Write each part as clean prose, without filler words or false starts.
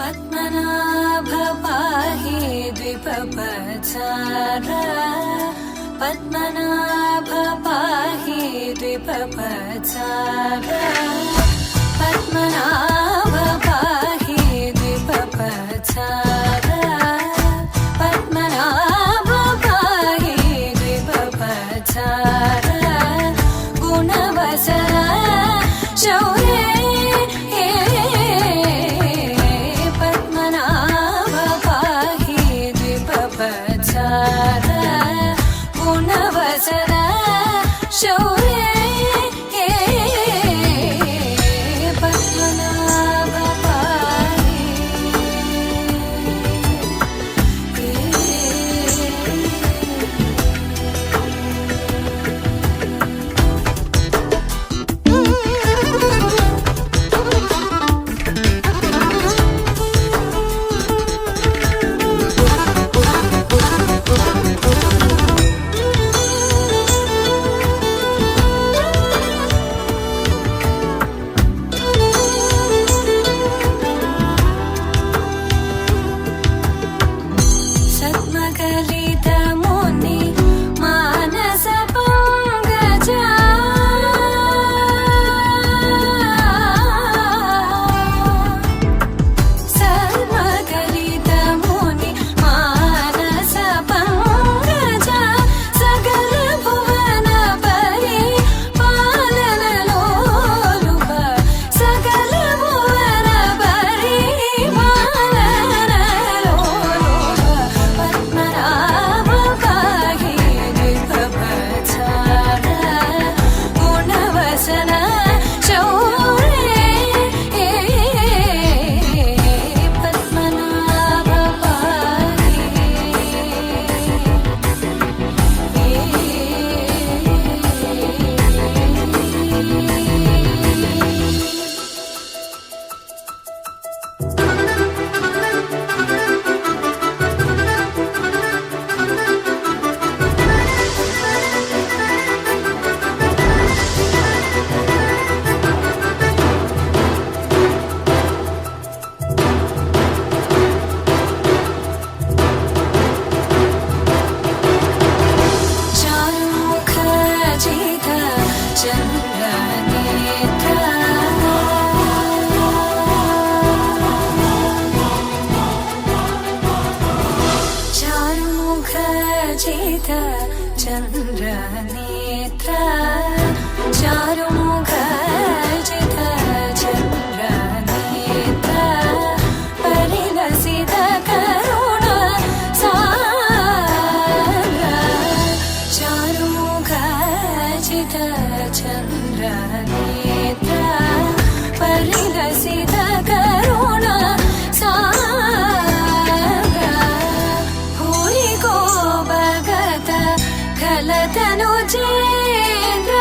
पद्मनाभ पाहि द्विपपचार पद्मनाभ पाहि द्विपपचार पद्मनाभ पाहि द्विपपचार पद्मनाभ पाहि द्विपपचार गुणवसर शौर्ये गुणवसर शौर्ये पद्मनाभ पाहि चन्द्रनेत्र चारुमुख जित चन्द्रनेत्र परिलसित करुण सागर चारुमुख जित चन्द्रनेत्र परिलसित करुण तनु चेन्द्र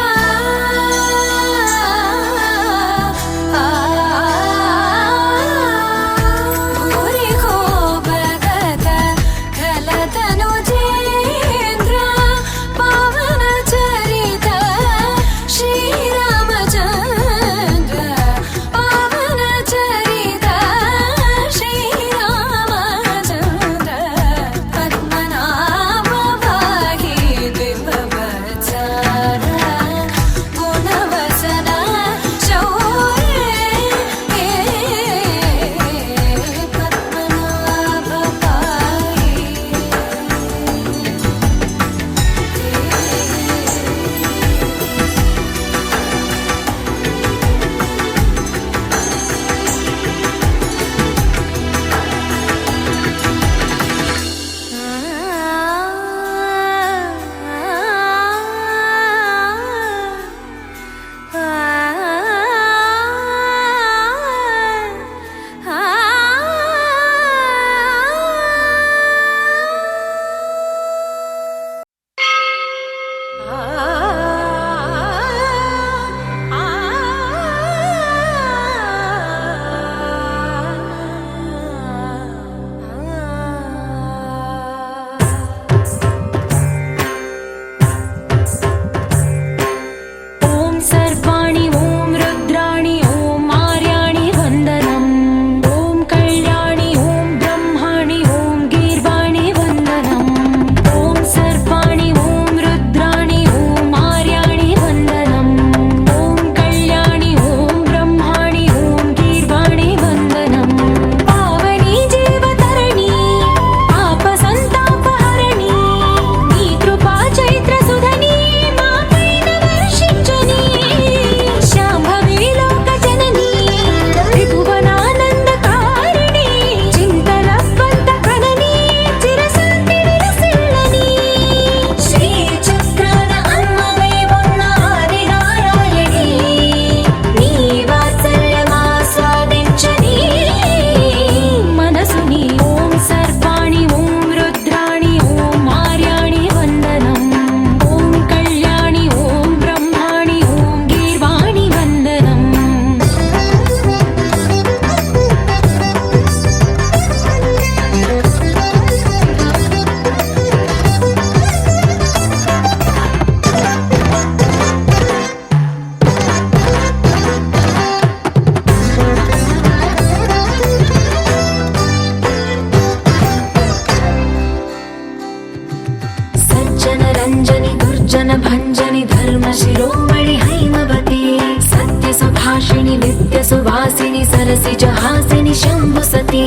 शम्भु सती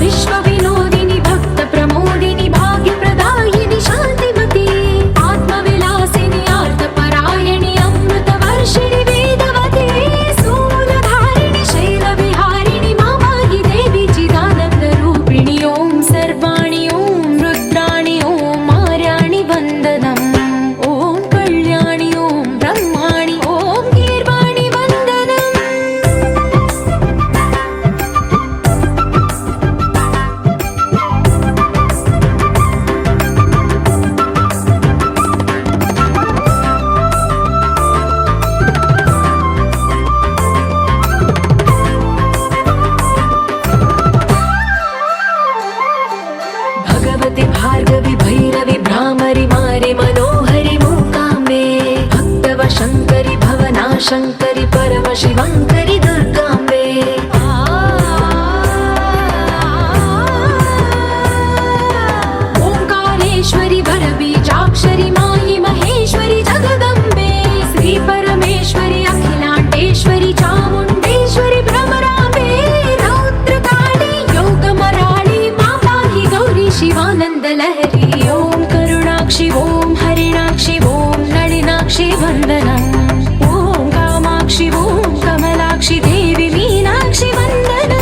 विश्वविनोदिनि भक्त प्रमोदिनि भाग्यप्रदायिनि शान्तिमती आत्मविलासिनि आर्तपरायणि अमृतवर्षिणि वेदवती सूलधारिणि शैलविहारिणि मामाहि देवी चिदानन्दरूपिणि ॐ सर्वाणि ॐ रुद्राणि ॐ मार्याणि वन्दनम् ॐ कल्याणि ॐ ब्रह्माणि ॐ गीर्वाणि वन्दनम् भगवति भार्गवि भैरवि भ्रामरि मारि मनोहरि मूकाम्बे भक्तव शङ्करि भवना शङ्करि परमशिवङ्करि दुर्गाम्बे ओङ्कारेश्वरि वरबीजाक्षरि मायि महेश्वरि जगदम्बे श्री परमेश्वरि अखिलाण्डेश्वरि चामुण्डेश्वरि भ्रमराम्बे रौद्रकाली योगमराळि मापाहि गौरी शिवानन्दलहरी ॐ करुणाक्षि ॐ हरिणाक्षि ॐ नളിनाक्षि वन्दनम् ॐ कामाक्षि ॐ कमलाक्षि देवी मीनाक्षि वन्दनम्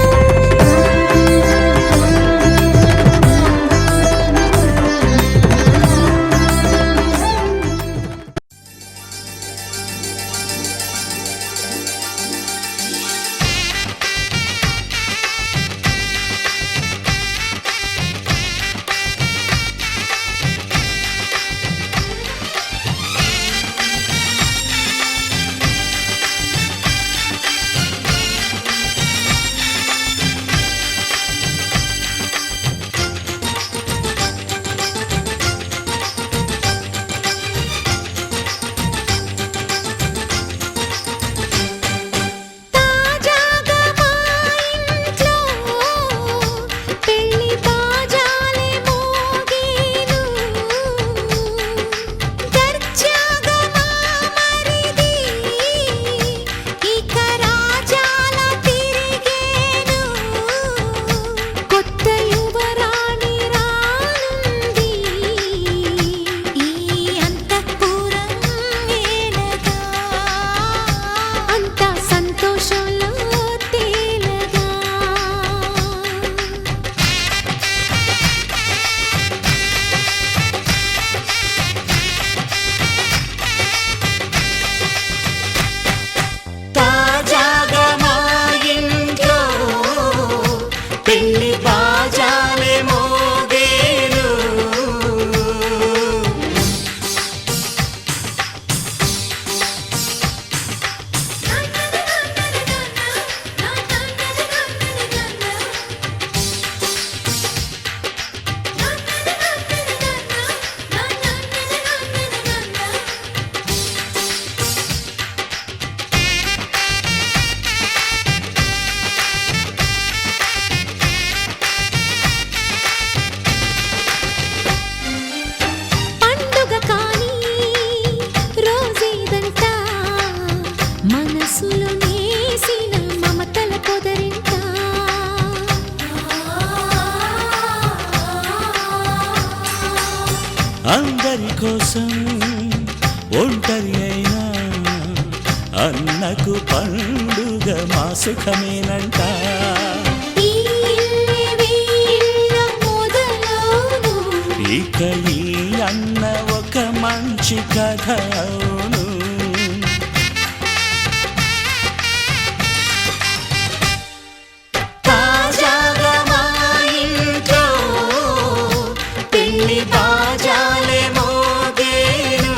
అందరి కోసం ఒంటరి అయినా అన్నకు పండుగ మా సుఖమేనంట. ఇక ఈ అన్న ఒక మంచి కథ అవును. తాజాగా మా ఇంట్లో పెళ్లి బాజాలే మోగేను.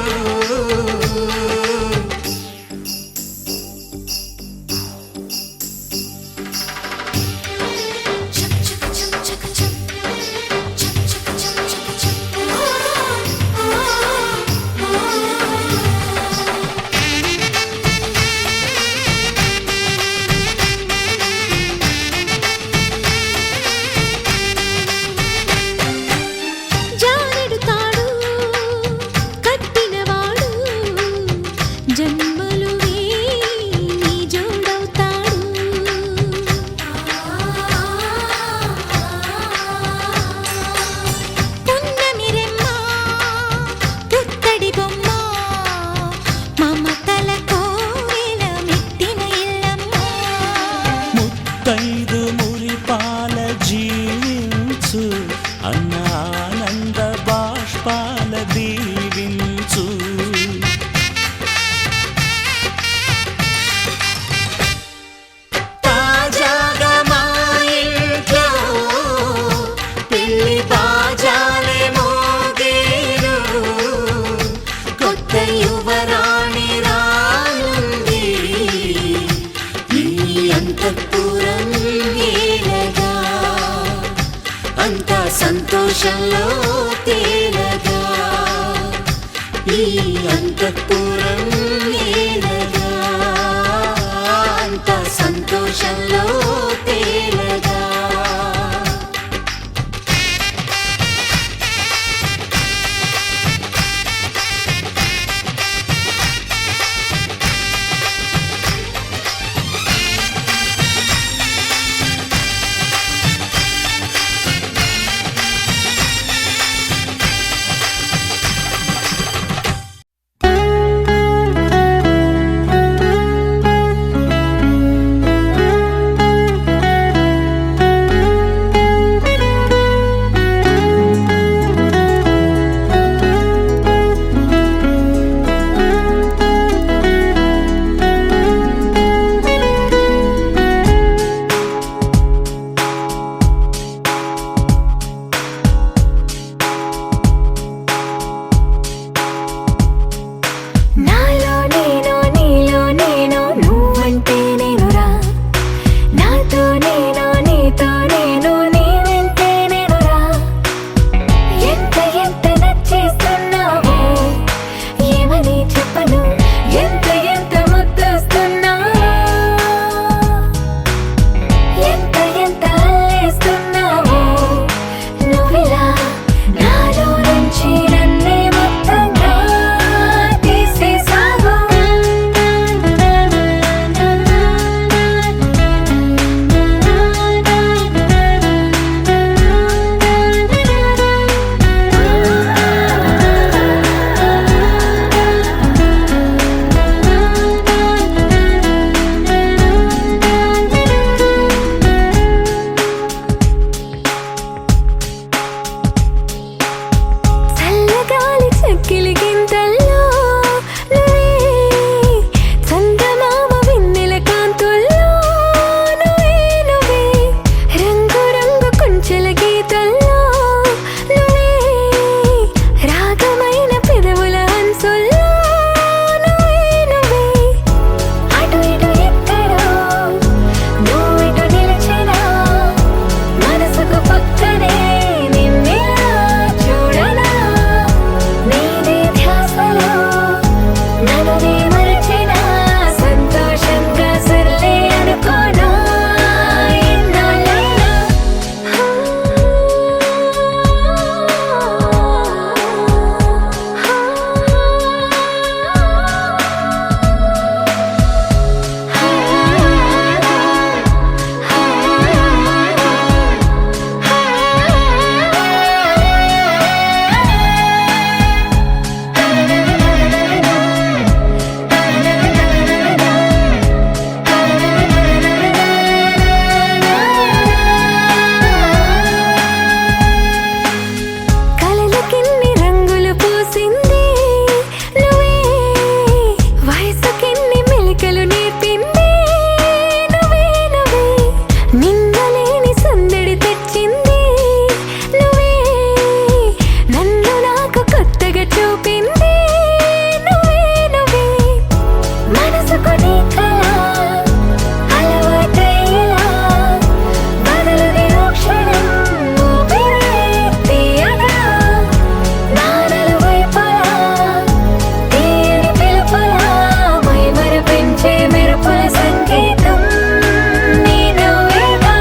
సంతోషంలో తేలగా ఈ అంతఃపురం ఏలగా అంత సంతోషంలో తేలగా నాలో నేను నీలో నేను నువ్వంటే నేనురా నాతో నేను నీతో నేను నీ వెంటే నేనురా ఎంత ఎంత నచ్చేస్తున్నావో ఏమని చెప్పను ఎంత ఎంత ముద్దొస్తున్నా ఎంత ఎంత అల్లేస్తున్నావో నువ్విలా నాలో నుంచి నన్నే మొత్తంగా తీసేసావు చల్లగాలి చక్కిలి గింతల్లో నువ్వే చందమామ వెన్నెల కాంతుల్లో నువ్వే నువ్వే రంగు రంగు కుంచెల గీతల్లో నువ్వే రాగమైన పెదవుల హంసుల్లో నువ్వే నువ్వే అటు ఇటు ఎక్కడో నువ్విటు నిలిచినా మనసుకు పక్కనే నిన్నిలా చూడనా నీదే ధ్యాసలో నన్ను నీ మరచినా సంతోషంగా సర్లే అనుకోనా ఎన్నాళ్ళైనా కలలకిన్ని రంగులు పూసింది నువ్వే వయసుకిన్ని మెలికలు నేర్పింది నువ్వే నువ్వే నిన్నలేని సందడి తెచ్చింది నువ్వే నన్ను నాకు కొత్తగా చూపింది నువ్వే నువ్వే మనసుకు నీ కళ అలవాటయ్యేలా బదులుది ఓ క్షణం ఊపిరే తీయగా నా నలువైపులా తీయని పిలుపులా మైమరపించే మెరుపుల సంగీతం నీ నవ్వేగా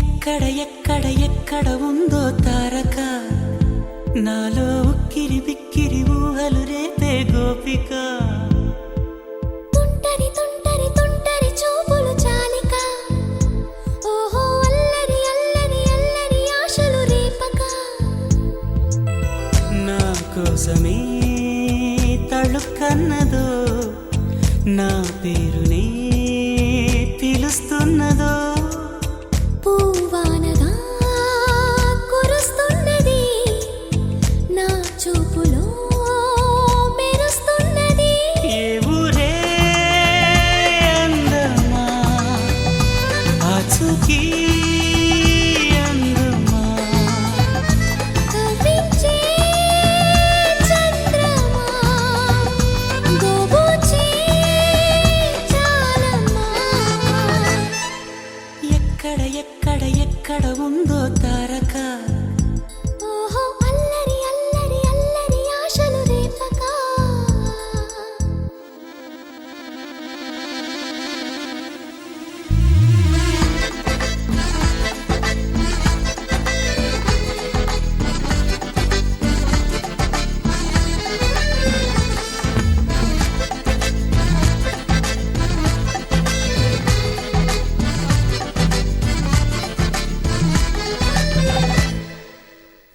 ఎక్కడ ఎక్కడ ఎక్కడ ఉందో తారక నాలో ఉక్కిరి బిక్కిరి ఊహలు రేపే గోపిక తుంటరి తుంటరి తుంటరి చూపులు చాలిక ఓహో అల్లరి అల్లరి అల్లరి ఆశలు రేపక నా కోసమే తళుక్కన్నదో నా పేరునే పిలుస్తున్నదో పూవానగా కురుస్తున్నది నా చూపులో మెరుస్తున్నది ఏ ఊరే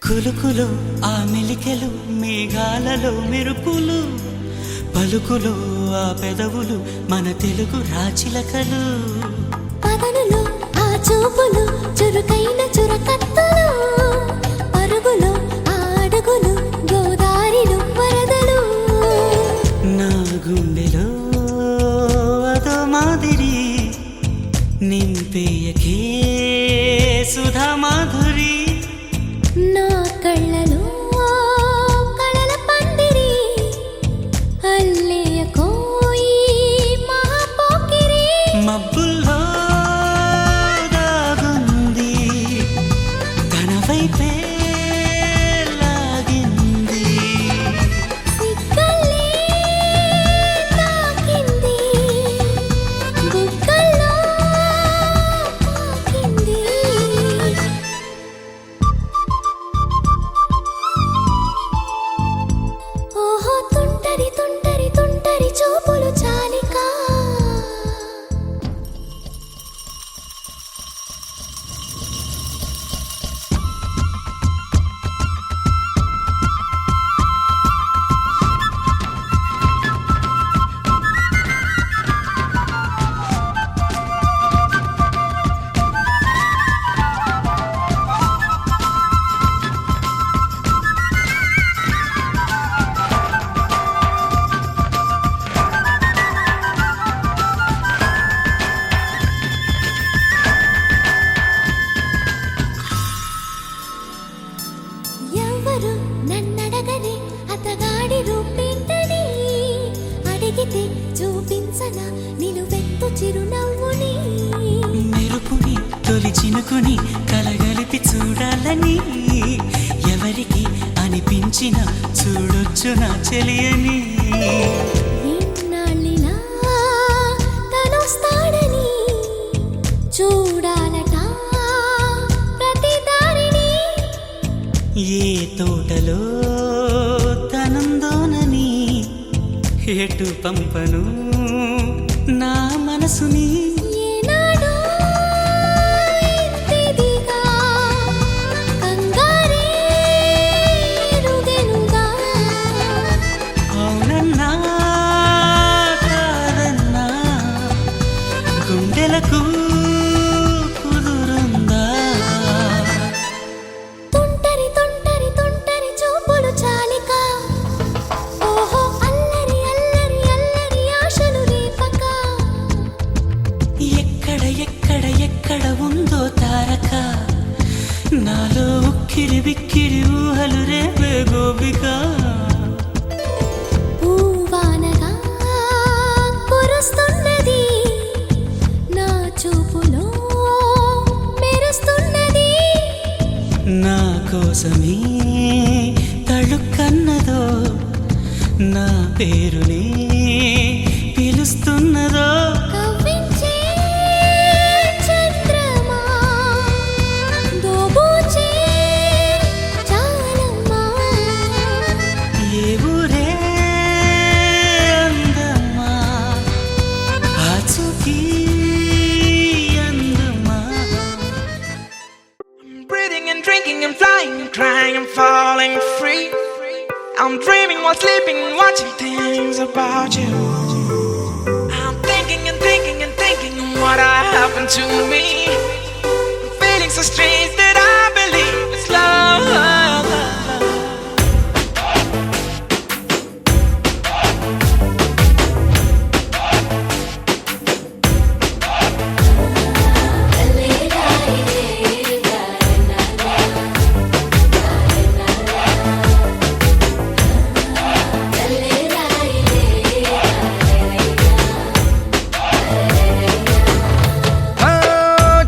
కులుకులో ఆ మెలికెలు మేఘాలలో మెరుపులు పలుకులో ఆ పెదవులు మన తెలుగు రాచిలకలు పదనులో ఆ చూపులు చురుకైన చురకత్తులు పరుగులో ఆ అడుగులు గోదారిలో వరదలు నా గుండెలో అదో మాదిరి నింపేయకే సుధా మాధురి నా కళ్ళలో కళల పందిరి అల్లేయ కోయి మహాపోకిరి మబ్బుల్లో దాగుంది తన వైపే లాగింది సిగ్గలే తాకింది బుగ్గల్లో తాకింది ఓహో తుంటరి తుంటరి తుంటరి చూపులు చాలికా ఎవరు నన్నడగనే అతగాడి రూపేంటని అడిగితే చూపించనా నిలువెత్తు చిరునవ్వుని మెరుపుని తొలి చినుకుని కలగలిపి చూడాలని ఎవరికి అనిపించిన చూడొచ్చు నా చెలియని ఎన్నాళ్ళిలా తనొస్తాడని చూడాలట ప్రతి దారిని ఏ తోటలో తనందోనని ఎటు పంపను నా మనసుని ఏనాడో ఇంతిదిగా కంగారే ఎరుగెనుగా అవునన్నా కాదన్నా గుండెలకు కుదురుందా తుంటరి తుంటరి తుంటరి చూపులు చాలిక ఓహో అల్లరి అల్లరి అల్లరి ఆశలు రేపక ఎక్కడ ఎక్కడ ఎక్కడ ఉందో తారక నాలో ఉక్కిరి బిక్కిరి ఊహలు రేపే గోపిక పూవానగా కురుస్తున్నది నా చూపులో మెరుస్తున్నది నా కోసమే తళుక్కన్నదో నా పేరునే పిలుస్తున్నదో కవ్వించే చంద్రమా దోబూచే చాలమ్మా ఏ ఊరే అందమ్మా ఆచూకీ అందమ్మా Breathing and drinking and flying and crying and falling free. I'm dreaming while sleeping and watching things about you. I'm thinking and thinking and thinking of what happened to me. I'm feeling so strange that I believe it's love. ఓ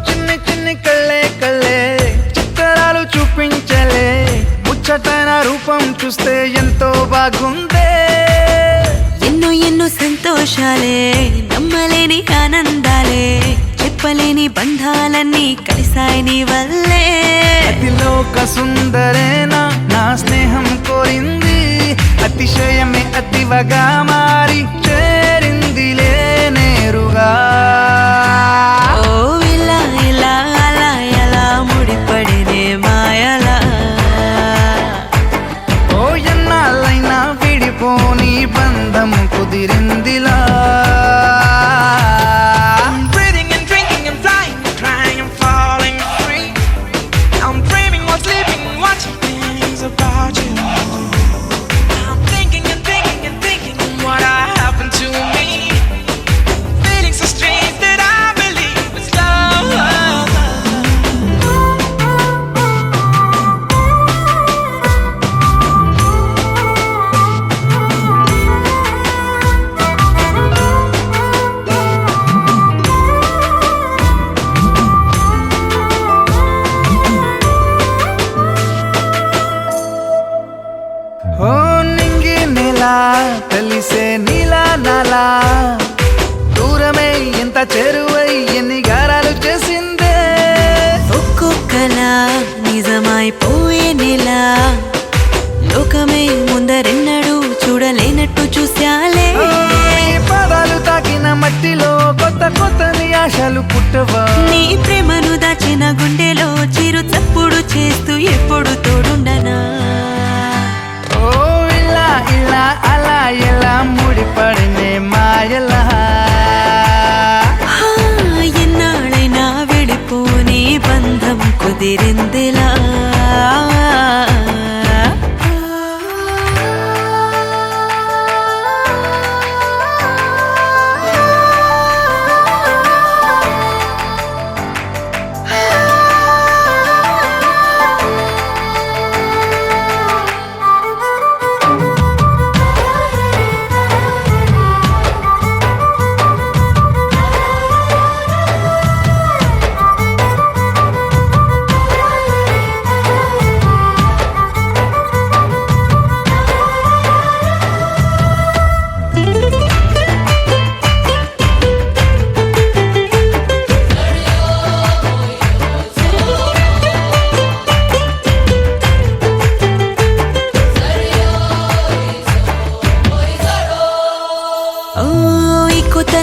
చిన్ని చిన్ని కళ్ళే కళ్ళే చిత్రాలు చూపించలే ముచ్చటైన రూపం చూస్తే ఎంతో బాగుందే ఎన్నో ఎన్నో సంతోషాలే నమ్మలేని ఆనందాలే చెప్పలేని బంధాలన్నీ కలిసాయి నీ వల్లే అతిలోక సుందరేనా నా స్నేహం కోరింది అతిశయమే అతివగా మారి చేరిందిలే నేరుగా ఓ ఇలా ఇలా అలా ఎలా ముడిపడినే మాయలా ఆశలు పుట్టవా నీ ప్రేమను దాచిన గుండెలో చిరు చప్పుడు చేస్తూ ఎప్పుడు తోడుండనా ఓ ఇలా ఇలా అలా ఎలా ముడిపడినే మాయలా ఎన్నాళ్ళైనా విడిపోని బంధం కుదిరిందిలా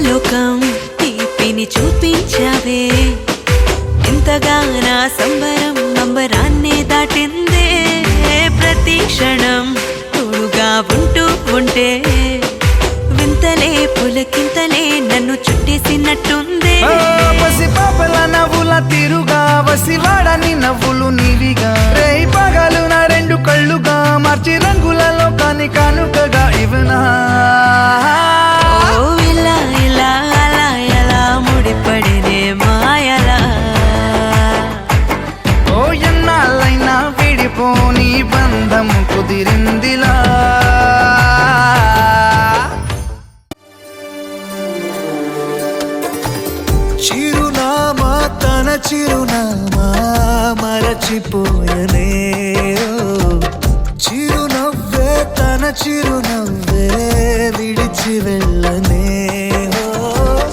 లోకం తీపిని చూపించావే ఇంతగా నా సంబరం నంబరాన్నే దాటిందే ప్రతి క్షణం తోడుగా ఉంటూ ఉంటే వింతలే పులకింతలే నన్ను చుట్టేసినట్టుందే పసి పాపల నవ్వుల తిరుగా వసివాడని నవ్వులు నీవిగా రేయి పగలు నా రెండు కళ్ళుగా మార్చి రంగులలో కాని కానుకగా ఇవనా ముడిపడినే మాయలా ఓ ఎన్నాళ్ళైనా విడిపోని బంధం కుదిరిందిలా చిరునామా తన చిరునామా మరచిపోయనే చిరునవ్వే తన చిరునవ్వే విడిచి వెళ్ళనే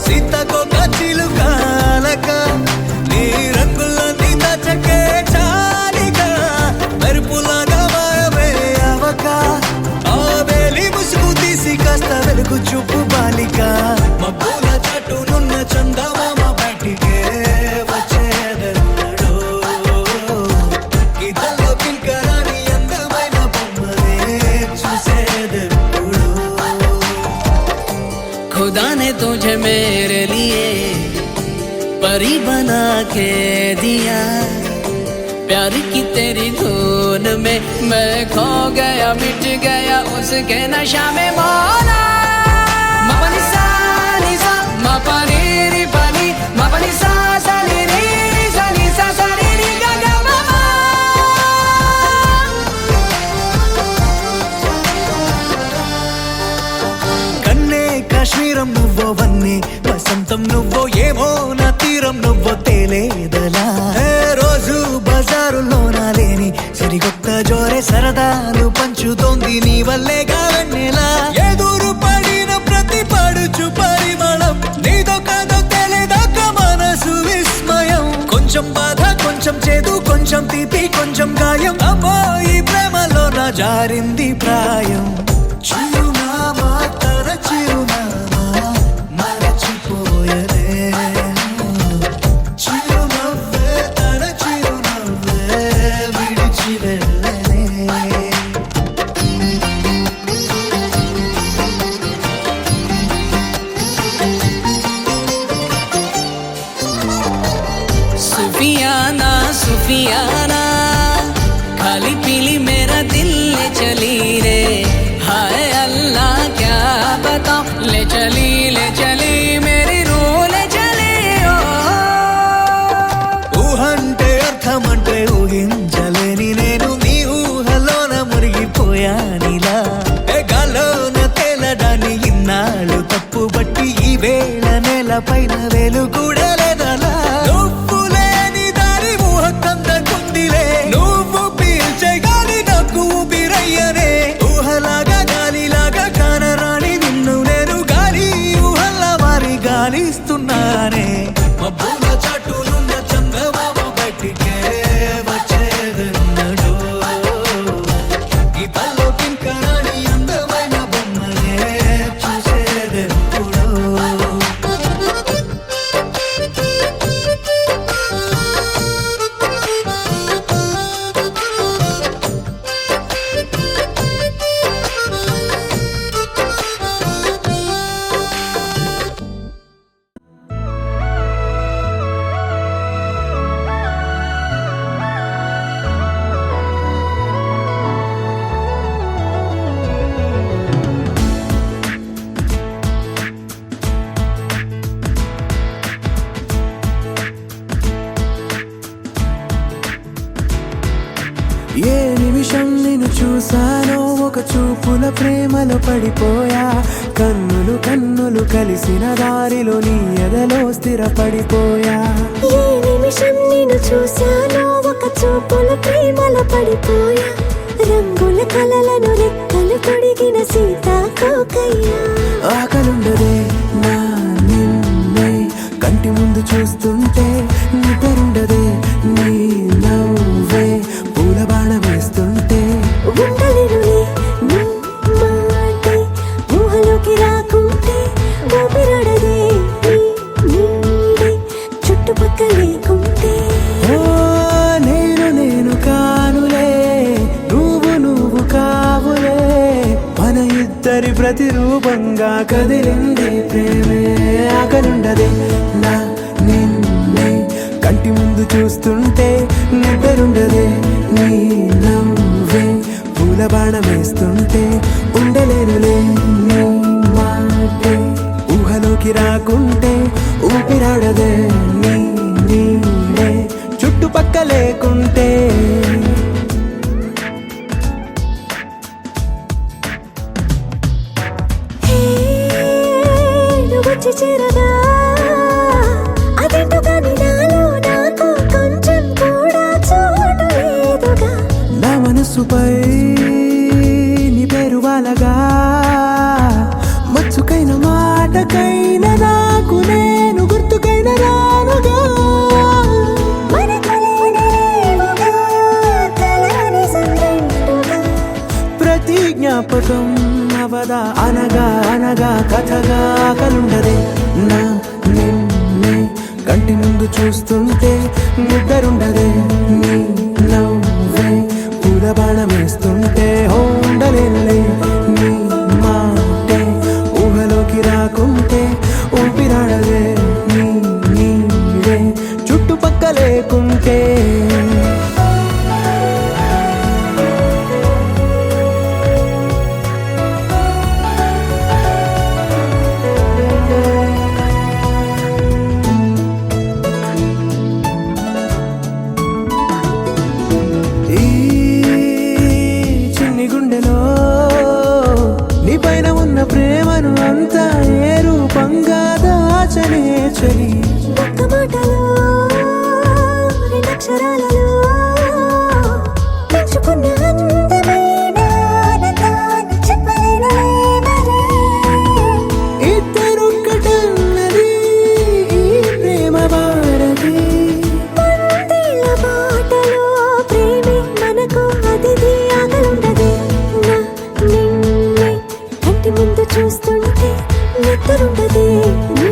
సీతకొక చిలుకాలక నీ రంగులన్నీ దచకే చాలిక మెరుపులాగా మాయమే అవక ఆ వేలి ముసుగు తీసి కాస్త వెలుగు చూపు బాలిక మబ్బుల చట్టునున్న చందమామ బయటికే వచ్చేదెన్నడో గీతల్లో కింకరాని అందమైన బొమ్మనే చూసేదెప్పుడు खुदा ने तुझे मेरे लिए परी बना के दिया प्यार की तेरी धुन में मैं खो गया मिट गया उसके नशा में मौला मपनी सा नी सा मपनी री पनी मपनी सा सा नी री सा नी सा सा नी री गा गा मामा కన్నే కాశ్మీరం నువ్వో వన్నే వసంతం నువ్వో ఏమో నా తీరం నువ్వో తేలేదలా రోజు బజారులోన లేని సరికొత్త జోరే సరదాలు పంచుతోంది నీ వల్లేగా వెన్నెలా ఎదురు పడిన ప్రతి పడుచు పరిమళం నీదో కాదో తెలియదాక మనసు విస్మయం కొంచెం బాధ కొంచెం చేదు కొంచెం తీపి కొంచెం గాయం అమ్మో ఈ ప్రేమలో నా జారింది ప్రాయం చిరునామా తన చిరునామా మరచిపోయనే చిరునవ్వే తన చిరునవ్వే విడిచి వెళ్ళనే सुफियाना सुफियाना खाली पीली मेरा दिल ले चली रे हाय अल्लाह क्या बताऊं ले चली मेरी रूह ले चली ओ ఊహంటే అర్థమంటే ఊహించలేని నేను నీ ఊహలోన మురిగిపోయానిలా గాల్లోన తేలడాని ఇన్నాళ్ళు తప్పు బట్టి ఈ వేళ నేల పైన వేలు కూడా లేదలా నువ్వు లేని దారి ఊహ కందకుందిలే నువ్వు పీల్చే గాలి నాకు ఊపిరయ్యనే ఊహలాగా గాలిలాగా కానరాని నిన్ను నేను గాలి ఊహల్లా మారి గాలిస్తున్నానే మబ్బుల చాటునున్న చందమామ బయటికే వచ్చేదెన్నడో గీతల్లో కింకరాని అందమైన బొమ్మనే చూసేదెప్పుడో చూసానో ఒక చూపుల ప్రేమలో పడిపోయా, కన్నులు కన్నులు కలిసిన దారిలో నీ ఎదలో స్థిరపడిపోయా. ఏ నిమిషం నిన్ను చూశానో ఒక చూపుల ప్రేమలో పడిపోయా, రంగుల కలలను రెక్కలు తొడిగిన సీతాకోకయ్యా. ఆకలుండదే నా నిన్నే కంటి ముందు చూస్తుంటే, నిద్రుండదే నీ నవ్వే పూల బాణ వేస్తుంటే. ఉండలేనులే నీ మాటే ఊహలోకి రాకుంటే, ఊపిరాడదే నీ నీడే చుట్టుపక్కల లేకుంటే. ఓ నేను నేను కానులే, నువ్వు కావులే, మన ఇద్దరి ప్రతిరూపంగా కదిలింది ప్రేమే. ఆకలుండదే నా నిన్నే కంటి ముందు చూస్తుంటే, నిద్రుండదే నీ నవ్వే పూల బాణ వేస్తుంటే. ఉండలేనులే నీ మాటే ఊహలోకి రాకుంటే, ఊపిరాడదే నీ నీడే చుట్టుపక్క లేకుంటే. హే, నువ్వు వచ్చి చేరగా అదేంటో కానీ నాలో నాకు కొంచెం కూడా చోటు లేదుగా. నా మనసుపై నీ పేరు వాలగా, మచ్చుకైన మాటకైన నాకు నేను గుర్తుకైన రానుగా. మనకులేనేమోగా కలని సంగంటుగా. ప్రతి జ్ఞాపకం అవదా అనగా అనగా కథగా. ఆకలుండదే నా నిన్నే కంటి ముందు చూస్తుంటే, నిద్రుండదే నీ నవ్వే పూల బాణ వేస్తుంటే. ఉండలేనులే నీ మాటే ఊహలోకి రాకుంటే, ఊపిరాడదే నీ నీడే చుట్టుపక్క లేకుంటే. ఈ చిన్ని గుండెలో నీ పైన ఉన్న ప్రేమను అంతా ఏ రూపంగా దాచనే చలి. ఒక్క మాటలో రెండక్షరాలలో పెంచుకున్న అందమైన ఆనందాన్ని చెప్పలేనులే మరి. ఇద్దరొక్కటన్నది ఈ ప్రేమ భారతి. పందిళ్ళ బాటలో ప్రేమే మనకు అతిథి. ఆకలుండదే నా నిన్నే కంటి ముందు చూస్తుంటే, నిద్రుండదే నీ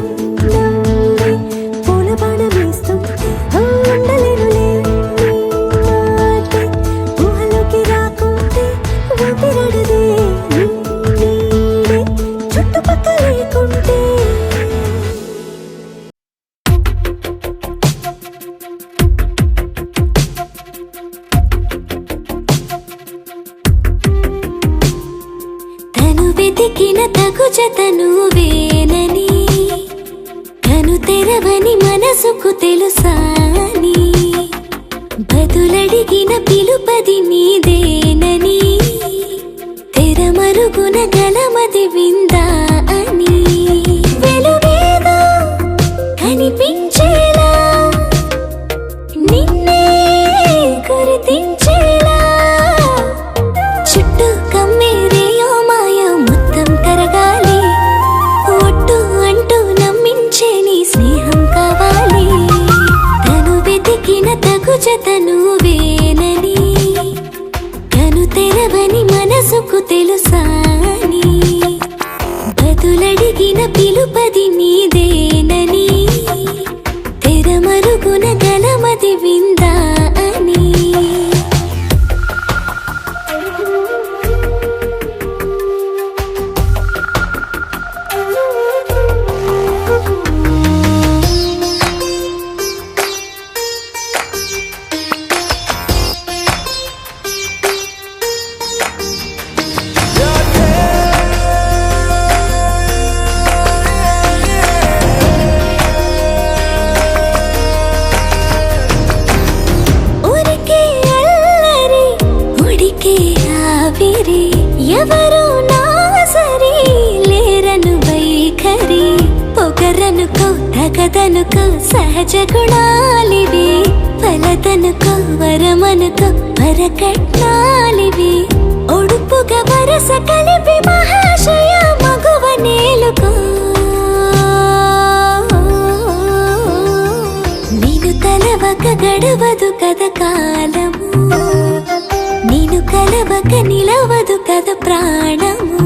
నవ్వే పూల బాణ వేస్తుంటే. ఉండలేనులే నీ మాటే ఊహలోకి రాకుంటే, ఊపిరాడదే నీ నీడే చుట్టుపక్కల లేకుంటే. తను వెతికిన తగు జతను వేనని, తను తెరవని మనసుకు తెలుసాని, బదులడిగిన పిలుపది నీదేనని, తెరమరుగున గలమది విందా అని. వెలుగేదో కనిపించేలా, నిన్నే గుర్తించేలా, చుట్టూ కమ్మేరేయో మాయ మొత్తం కరగాలి. ఒట్టు అంటూ నమ్మించే నీ స్నేహం కావాలి. తను వెతికిన తగు జతను వేనని, తను తెరవని మనసుకు తెలుసాని, బదులడిగిన పిలుపది నీదేనని, తెరమరుగున గలమది విందా అని. ఊరికే అల్లరి ఉడికే ఆవిరి ఎవరు నా సరి లేరను వైఖరి పొగరనుకో తగదనుకో సహజ గుణాలివి ఫలదనుకో వరమనుకో వరకట్నాలివి ఒడుపుగా వరస కలిపి మహాశయ మగువ నేలుకో నేను తలవక గడవదు కథ కాలము నేను కలవక నిలవదు కథ ప్రాణము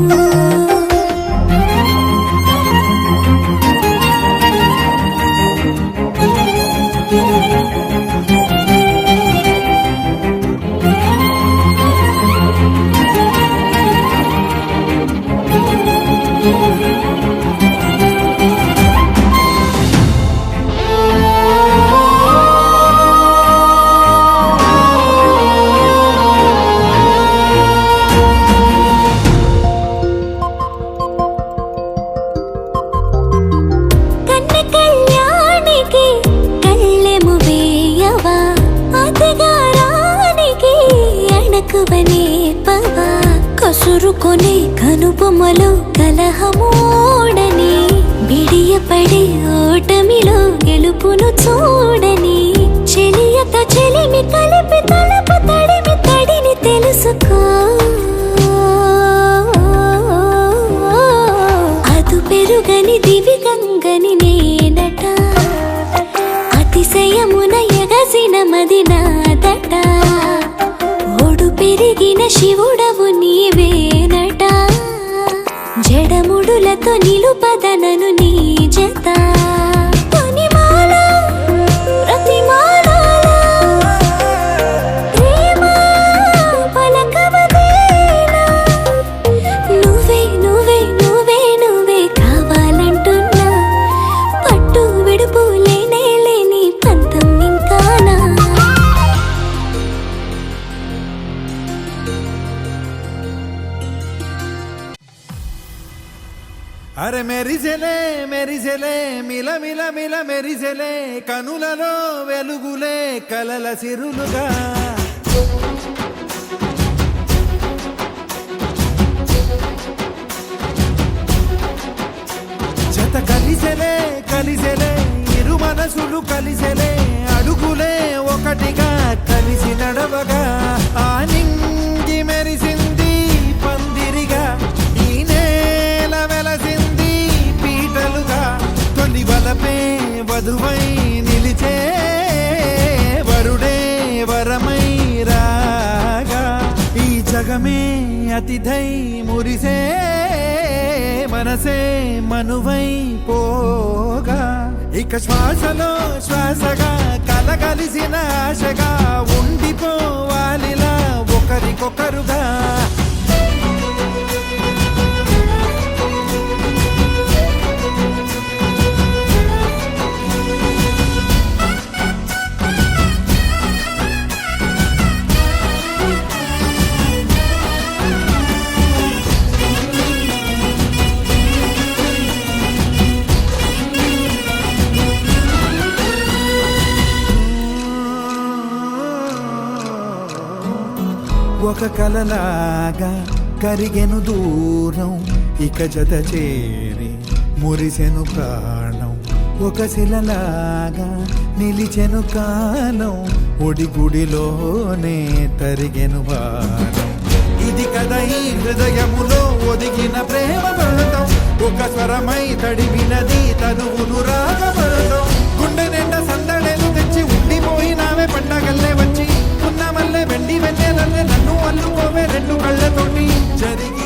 కసురుకొనే కనుబొమ్మలో కలహమూడని బిడియపడే ఓటమిలో గెలుపును చూడని చెలియతో చెలిమి కలిపి తలపు తడిమి తడిని తెలుసుకో అదు పెరుగని దివి గంగని నేనట అతిశయమున ఎగసిన మది నాదట ఓడు పెరిగిన శివుడవు నీవేనట జడముడులతో నిలుపదనను నీ జత పనిమాల ప్రతిమాల ప్రేమ పలకవదేనా నువ్వే నువ్వే నువ్వే నువ్వే కావాలంటున్నా పట్టు విడుపు లేనే లేని పంతం ఇంకానా అరే మెరిసెలే మిల మిల మిల మెరిసెలే కనులలో వెలుగులే కలల సిరులుగా జత కలిసెలే ఇరు మనసులు కలిసెలే అడుగులే ఒకటిగా కలిసి నడవగా ఆ నింగి మెరిసింది పందిరిగా ఈ నేల వెలసింది పీటలుగా తొలి వలపే వధువై నిలిచే వరుడే వరమై రాగా ఈ జగమే అతిథై మురిసే మనసే మనువై పోగా ఇక శ్వాసలో శ్వాసగా కలగలిసిన ఆశగా ఉండిపోవాలిలా ఒకరికొకరుగా ఒక కలలాగా కరిగెను దూరం ఇక జత చేరి మురిసెను ప్రాణం ఒక శిలలాగా నిలిచెను కాలం ఒడిగుడిలోనే తరిగెను వారం ఇది కదా ఈ హృదయములో ఒదిగిన ప్రేమ పర్వతం ఒక స్వరమై తడివినది తనువును రాగపడతాం గుండె నిండా సందడేలు తెచ్చి ఉండిపోయినావే పండగల్లే వచ్చి ఉన్న మల్లె వెండి వెన్నెలల్లే నన్ను అల్లుకోవే రెండు కళ్ళతోటి జరిగి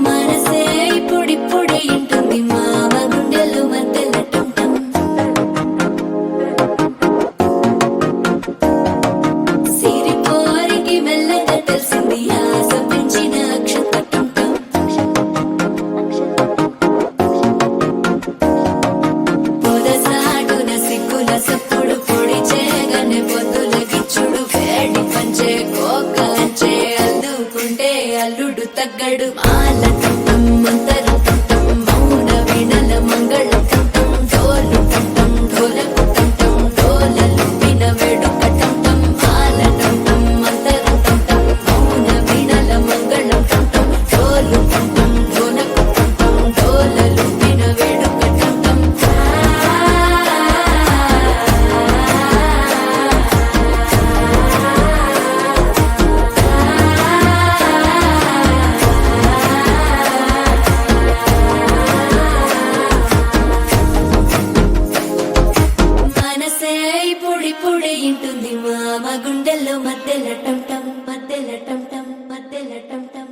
మనసే ఇప్పుడిప్పుడే ఇంటుంది మామ గుండెలు మధ్యల టం సిరిపోరికి మెల్లగా తెలిసింది ఆశ పెంచిన అక్షతటం పొదసాటున సిగ్గుల సప్పుడు పొడి చేయగానే పొద్దుల గిచ్చుడు వేడి పంచే కోకలంచే అల్లుకుంటే అల్లుడు తగ్గడు మాల టం మంతరు టం మౌన వీణల మంగళ టం డోలు టం ఢోలకు టం డోలలు విన వేడుక టం మాల టం మంతరు టం మౌన వీణల మంగళ టం డోలు టం ఢోలకు టం డోలలు విన వేడుక టం మనసే ఇప్పుడిప్పుడే ఇంటుంది మామ గుండెల్లో మధ్యల టం టం మధ్యల టం టం మధ్యల టం టం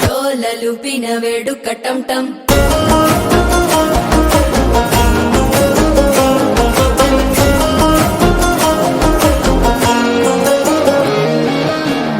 డోలలు పిన వేడుక టం టం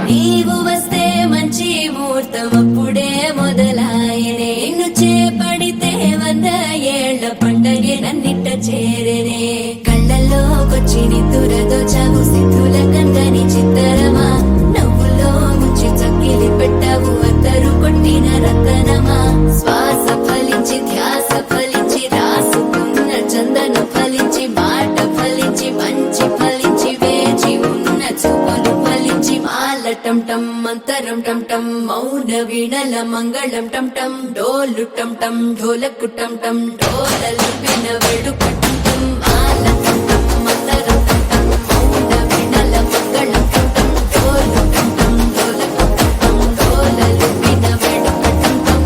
నీవు వస్తే మంచి ముహూర్తం అప్పుడే మొదలాయనే నిన్ను చేపడితే 100 ఏళ్ల పండగే నన్నిట్ట చేరేనే కళ్ళల్లోకొచ్చి నిద్దురదోచావు సిద్ధుల కందని చిత్తరమా నవ్వులో ముంచి చక్కిలి పెట్టావు అత్తరు కొట్టిన రతనమా శ్వాస ఫలించి ధ్యాస ఫలించి రాసుకున్న చందన ఫలించి మాట ఫలించి మంచి ఫలించి వేచి ఉన్న చూపులు ఫలించి మాల టం టం మంతరం టం టం మౌన వీణల మంగళం టం టం డోలు టం టం ఢోలకు టం టం డోలలు విన వేడుక టం టం మాల టం టం మంతరం టం టం మౌన వీణల మంగళం టం టం డోలు టం టం ఢోలకు టం టం డోలలు విన వేడుక టం టం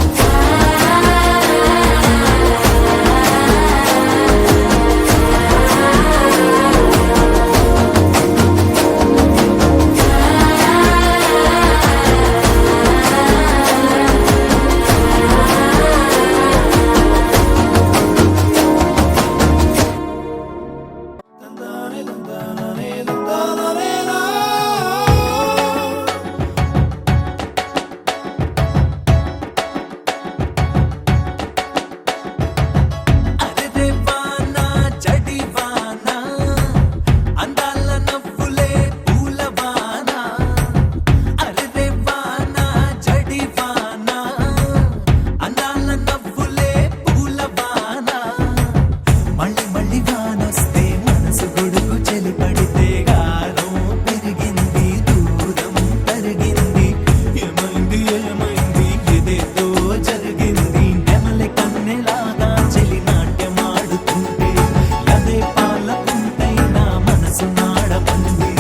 ఉంది.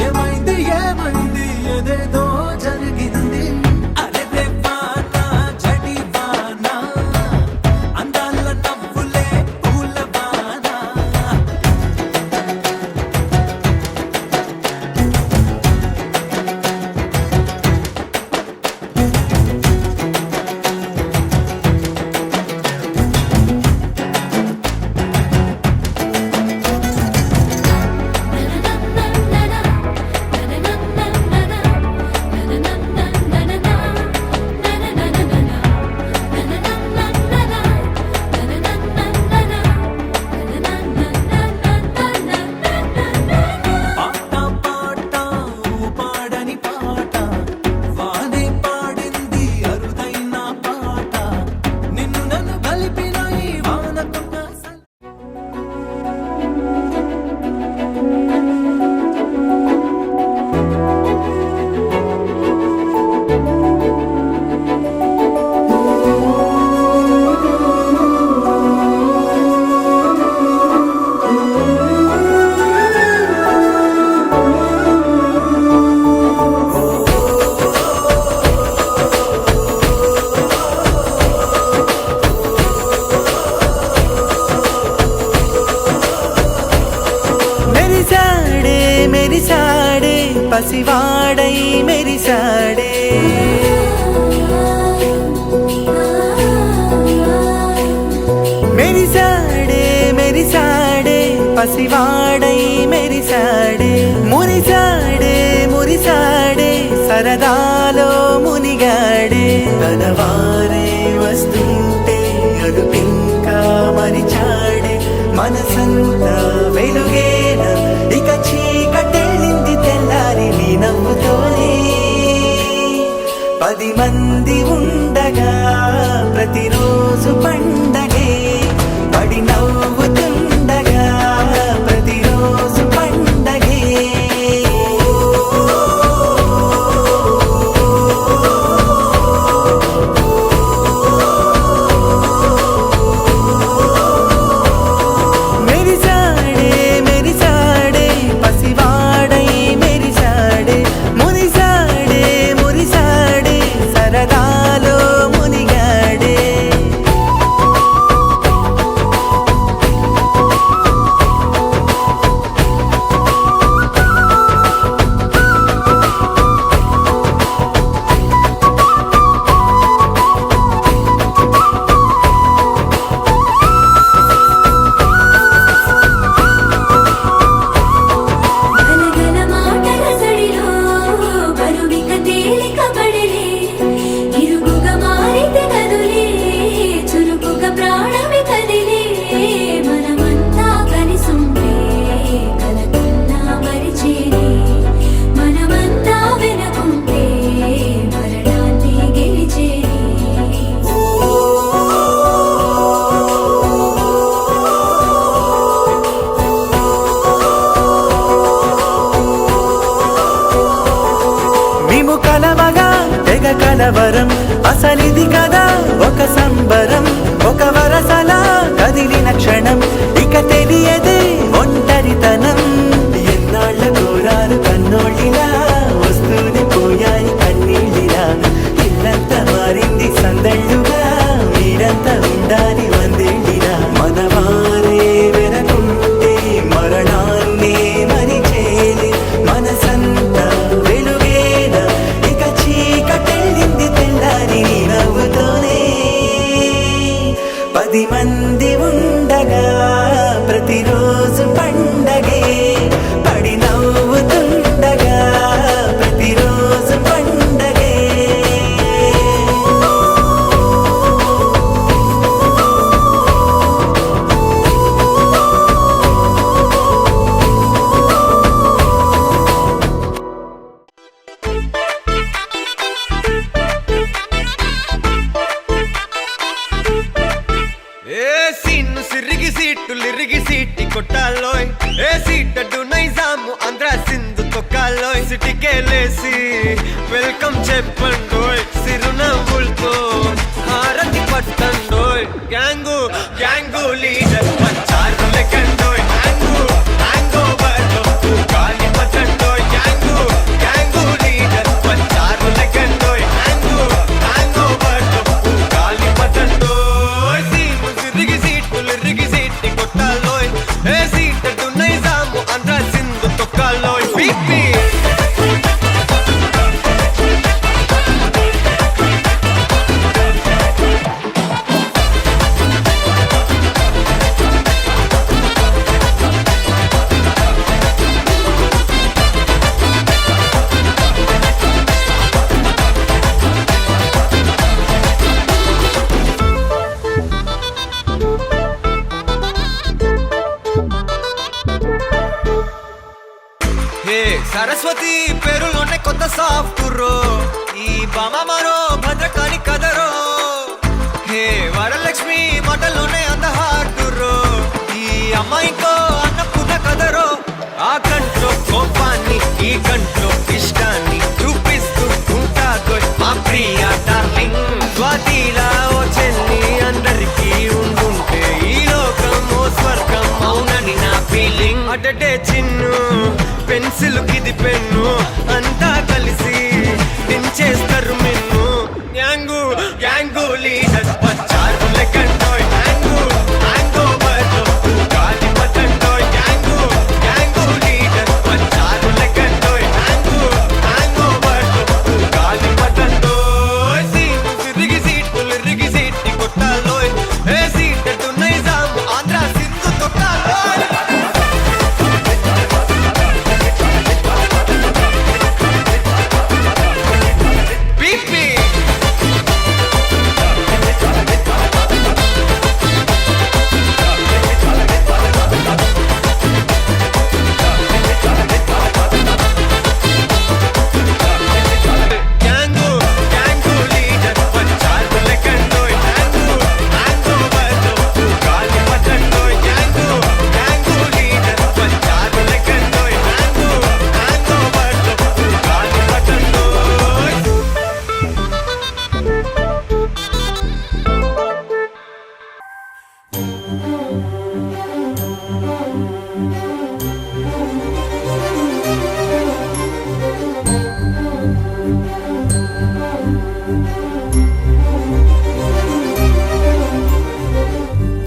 ఏమైంది ఏమైంది ఏదేదో జరిగింది. అరే వాన జడి వాన అందాల నవ్వులే పూల వాన. పాట పాట పాడని పాట వానే పాడింది అరుదైన పాట. నిన్ను నన్ను కలిపిన ఈ వానకొక మెరిసాడే మెరిసాడే పసివాడై మెరిసాడే. మెరిసాడే మెరిసాడే పసివాడై మెరిసాడే. మురిసాడే మురిసాడే సరదాలో మునిగాడే. తన వారే వస్తుంటే అదుపింకా మరిచాడే. మనసంతా వెలుగేన ఇక చీకటెళ్ళింది తెల్లారి నీ నవ్వుతోనే. 10 మంది ఉండగా ప్రతిరోజు పండగే. పడి నవ్వుతుండగా ప్రతిరోజు పండగే. మెరిసాడే మెరిసాడే పసివాడై మెరిసాడే. మురిసాడే మురిసాడే సరదాలో మునిగాడే. గలగల మాటల సడిలో బరువిక తేలిక పడలే. ఇరుగుగా మారితే కదులే చురుకుగా ప్రాణమి కదిలే. మనమంతా కలిసుంటే కలకన్నా మరిచేనే. మనమంతా వెనకుంటే మరణాన్ని గెలిచేనే. మేము కలవగా తెగ కలవరం. అసలిది కదా ఒక సంబరం. ఒక వరసలా కదిలిన క్షణం ఇక తెలియదే ఒంటరితనం. ఎన్నాళ్ళ కోరారు కన్నోళ్ళిలా వస్తూనే పోయాయి కన్నీళ్ళిలా. ఇల్లంతా మారింది సందళ్ళుగా మీరంతా ఉండాలి వందేళ్ళిలా. మనవారే వెనకుంటే మరణాన్ని మరిచేలే. మనసంతా వెలుగేన ఇక చీకటెళ్ళింది తెల్లారి నీ నవ్వుతోనే. 10 మంది ఉండగా ప్రతిరోజు పండగే. పడి నవ్వుతుండగా ప్రతిరోజు పండగే. లిరిగి సీటి కొట్టాలోయ్. ఏ సీటడు నైజాము ఆంధ్ర సింధు తొక్కాలోయ్. సిటీకేలేసి వెల్కమ్ చెప్పండోయ్. సిరునవ్వులతో హారతి పట్టండోయ్. గ్యాంగు గ్యాంగు లీడర్ పంచారు లెక్కండోయ్. Hang hangover BP Saraswati పేరులోనే కొత్త సాఫ్ట్ రో ఈ బామ మరో భద్రకాళి కదరో హే వరలక్ష్మి మాటలోనే అంద హార్ట్ రో ఈ అమ్మాయికో అన్నపూర్ణ కదరో ఆ కంట్లో కోపాన్ని ఈ కంట్లో ఇష్టాన్ని చూపిస్తూ ఉంటాదో మా ప్రియ డార్లింగ్ స్వాతిలా ఓ చెల్లి అందరికీ ఉండుంటే ఈ లోకం ఓ స్వర్గం అవునని నా ఫీలింగ్ అటటే చిన్ను పెన్సిల్ కిది పెన్ను అంతా కలిసి దించేస్తారు మిన్ను యాంగు యాంగు లీడర్ వచ్చారు లెక్కంటోయ్ యాంగు యాంగో బర్లో గాలి పతంటోయ్ యాంగు యాంగు లీడర్ వచ్చారు లెక్కంటోయ్ యాంగు యాంగో బర్లో గాలి పతంటోయ్ సీట్లు రిగి సీట్టి కొట్టాలోయ్ ఏ సీట్ నైజాము ఆంధ్ర సింధు తొక్కాలోయ్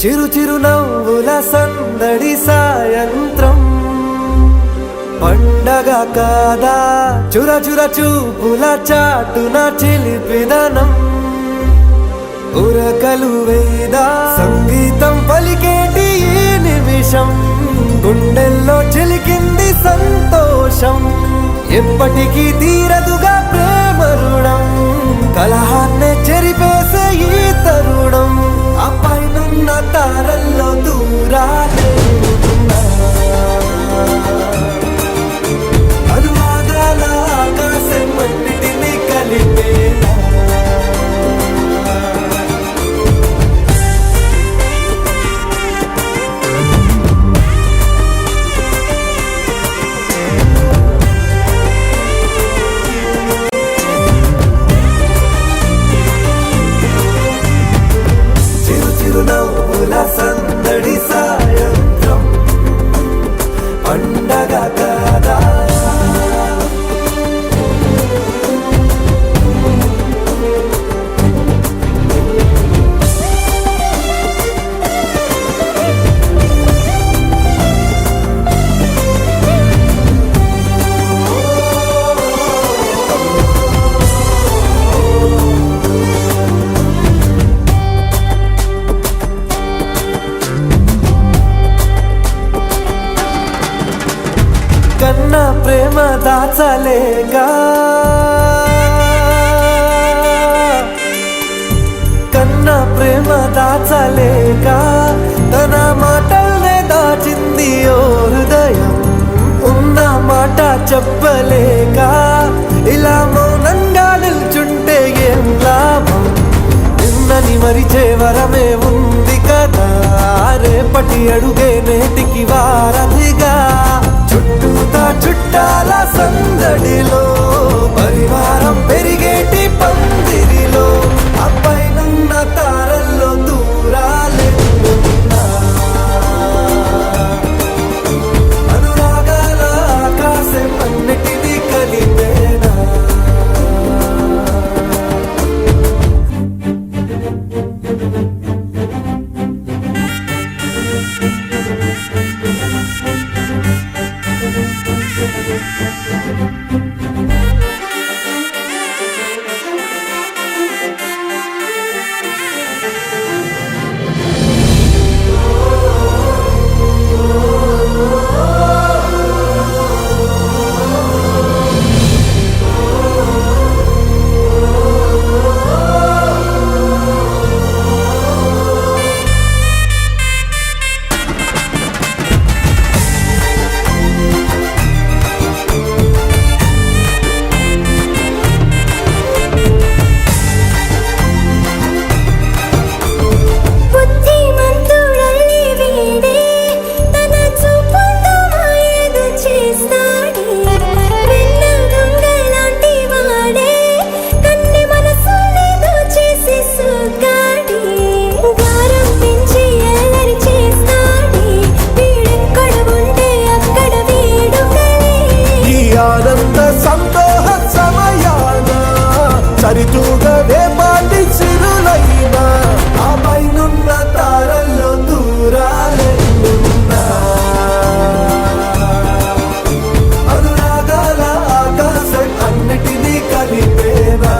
చిరు చిరు నవ్వుల సందడి సాయంత్రం పండగ కాదా చుర చుర చూపుల చాటున చిలిపిదనం ఉరకలు వేదా సంగీతం పలికేటి ఈ నిమిషం గుండెల్లో చిలికింది సంతోషం ఎప్పటికీ తీరదుగా ప్రేమ రుణం కలహాన్నే చెరిపేసే ఈ తరుణం ఆ పైనున్న తారల్లో దూరాలే ఉన్నా. అనువాదాల ఆకాశం అన్నిటినీ కలిపేలా చిరునవ్వుల సందడి సాయంత్రం పండగ కాదా కన్నా ప్రేమ దాచలేక కన్నా ప్రేమ దాచలేక తన మాటల్నే దాచింది ఓ హృదయం ఉన్న మాట చెప్పలేక ఇలా మౌనంగా నిల్చుంటే ఏం లాభం నిన్నని మరిచే వరమే ఉంది కదా రేపటి అడుగే నేటికి వారధిగా చుట్టూతా చుట్టాల సందడిలో పరివారం పెరిగేటి పందిరిలో అబ్బాయినున్న తారల్లో దూరాలే ఉన్నా. అనురాగాల ఆకాశం అన్నిటినీ కలిపేనా బుద్ధిమంతుడల్లి వీడే తన చూపుతో మాయేదో చేస్తాడే వెన్న దొంగలాంటి వాడే కన్ని మనసులేదో చేసి సుగాడే గారం పెంచి అల్లరి చేస్తాడే వీడెక్కడ ఉంటే అక్కడ వేడుకలే ఈ ఆనంద సంతోష సమయాన సరితూగవే పాటి సిరులైనా ఆ పైనున్న తారల్లో దూరాలెన్నున్నా అనురాగాల ఆకాశం అన్నిటినీ కలిపేనా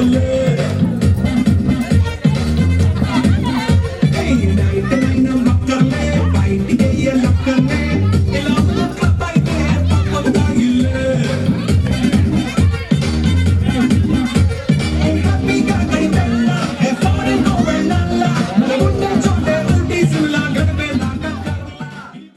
yeah.